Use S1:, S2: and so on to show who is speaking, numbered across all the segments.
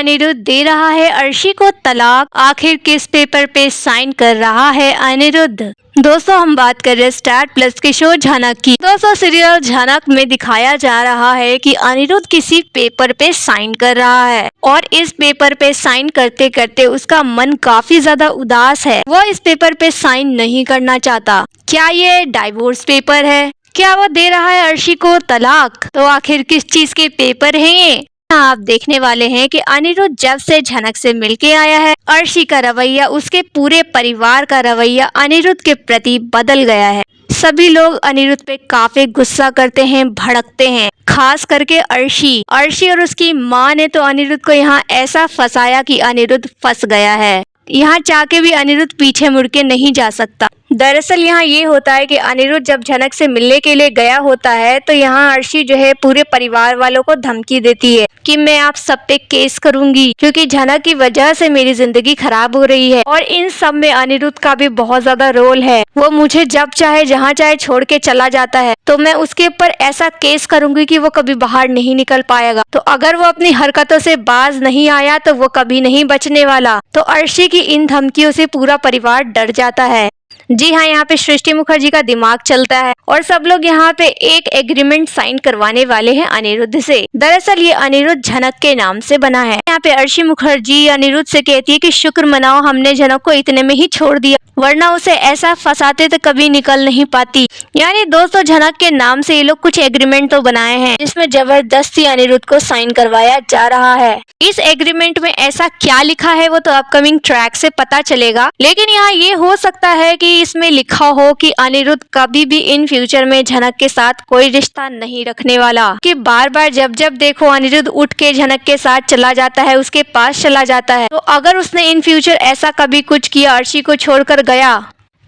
S1: अनिरुद्ध दे रहा है अर्शी को तलाक, आखिर किस पेपर पे साइन कर रहा है अनिरुद्ध। दोस्तों हम बात कर रहे हैं स्टार प्लस के शो झनक की। दोस्तों सीरियल झनक में दिखाया जा रहा है कि अनिरुद्ध किसी पेपर पे साइन कर रहा है और इस पेपर पे साइन करते करते उसका मन काफी ज्यादा उदास है। वो इस पेपर पे साइन नहीं करना चाहता। क्या ये डाइवोर्स पेपर है? क्या वो दे रहा है अर्शी को तलाक? तो आखिर किस चीज के पेपर हैं ये? आप देखने वाले हैं कि अनिरुद्ध जब से झनक से मिलके आया है, अर्शी का रवैया, उसके पूरे परिवार का रवैया अनिरुद्ध के प्रति बदल गया है। सभी लोग अनिरुद्ध पे काफी गुस्सा करते हैं, भड़कते हैं, खास करके अर्शी और उसकी माँ ने तो अनिरुद्ध को यहाँ ऐसा फंसाया कि अनिरुद्ध फंस गया है। यहाँ चाह के भी अनिरुद्ध पीछे मुड़ के नहीं जा सकता। दरअसल यहाँ ये होता है कि अनिरुद्ध जब झनक से मिलने के लिए गया होता है तो यहाँ अर्शी जो है पूरे परिवार वालों को धमकी देती है कि मैं आप सब पे केस करूंगी क्योंकि झनक की वजह से मेरी जिंदगी खराब हो रही है। और इन सब में अनिरुद्ध का भी बहुत ज्यादा रोल है। वो मुझे जब चाहे जहाँ चाहे छोड़ के चला जाता है तो मैं उसके ऊपर ऐसा केस करूंगी कि वो कभी बाहर नहीं निकल पाएगा। तो अगर वो अपनी हरकतों से बाज नहीं आया तो वो कभी नहीं बचने वाला। तो अर्शी की इन धमकियों से पूरा परिवार डर जाता है। जी हाँ, यहाँ पे सृष्टि मुखर्जी का दिमाग चलता है और सब लोग यहाँ पे एक एग्रीमेंट साइन करवाने वाले हैं अनिरुद्ध से। दरअसल ये अनिरुद्ध झनक के नाम से बना है। यहाँ पे अर्शी मुखर्जी अनिरुद्ध से कहती है कि शुक्र मनाओ हमने झनक को इतने में ही छोड़ दिया, वरना उसे ऐसा फंसाते तो कभी निकल नहीं पाती। यानी दोस्तों झनक के नाम से ये लोग कुछ एग्रीमेंट तो बनाए हैं जिसमें जबरदस्ती अनिरुद्ध को साइन करवाया जा रहा है। इस एग्रीमेंट में ऐसा क्या लिखा है वो तो अपकमिंग ट्रैक से पता चलेगा, लेकिन यहाँ ये हो सकता है कि इसमें लिखा हो कि अनिरुद्ध कभी भी इन फ्यूचर में झनक के साथ कोई रिश्ता नहीं रखने वाला। कि बार बार जब जब देखो अनिरुद्ध उठ के झनक के साथ चला जाता है, उसके पास चला जाता है। तो अगर उसने इन फ्यूचर ऐसा कभी कुछ किया, अर्शी को छोड़कर गया,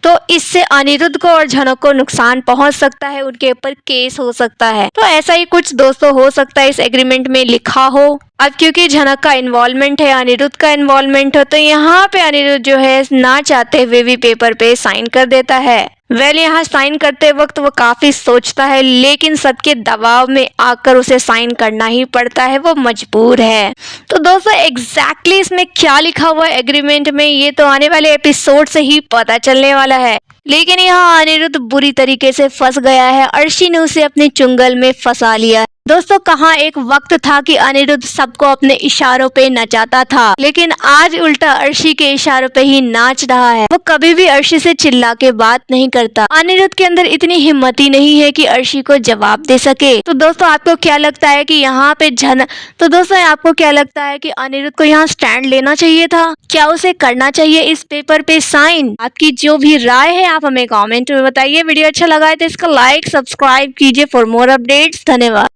S1: तो इससे अनिरुद्ध को और झनक को नुकसान पहुंच सकता है, उनके ऊपर केस हो सकता है। तो ऐसा ही कुछ दोस्तों हो सकता है इस एग्रीमेंट में लिखा हो। अब क्योंकि झनक का इन्वॉल्वमेंट है, अनिरुद्ध का इन्वॉल्वमेंट हो, तो यहाँ पे अनिरुद्ध जो है ना चाहते हुए भी पेपर पे साइन कर देता है। यहाँ साइन करते वक्त वो काफी सोचता है, लेकिन सबके दबाव में आकर उसे साइन करना ही पड़ता है, वो मजबूर है। तो दोस्तों एग्जैक्टली इसमें क्या लिखा हुआ है एग्रीमेंट में, ये तो आने वाले एपिसोड से ही पता चलने वाला है। लेकिन यहाँ अनिरुद्ध बुरी तरीके से फंस गया है। अर्शी ने उसे अपने चुंगल में फंसा लिया। दोस्तों कहाँ एक वक्त था कि अनिरुद्ध सबको अपने इशारों पे नचाता था, लेकिन आज उल्टा अर्शी के इशारों पे ही नाच रहा है। वो कभी भी अर्शी से चिल्ला के बात नहीं करता। अनिरुद्ध के अंदर इतनी हिम्मत ही नहीं है कि अर्शी को जवाब दे सके। तो दोस्तों आपको क्या लगता है कि यहाँ पे आपको क्या लगता है कि अनिरुद्ध को यहाँ स्टैंड लेना चाहिए था? क्या उसे करना चाहिए इस पेपर पे साइन? आपकी जो भी राय है आप हमें कॉमेंट में बताइए। वीडियो अच्छा लगा है तो इसको लाइक सब्सक्राइब कीजिए फॉर मोर अपडेट्स। धन्यवाद।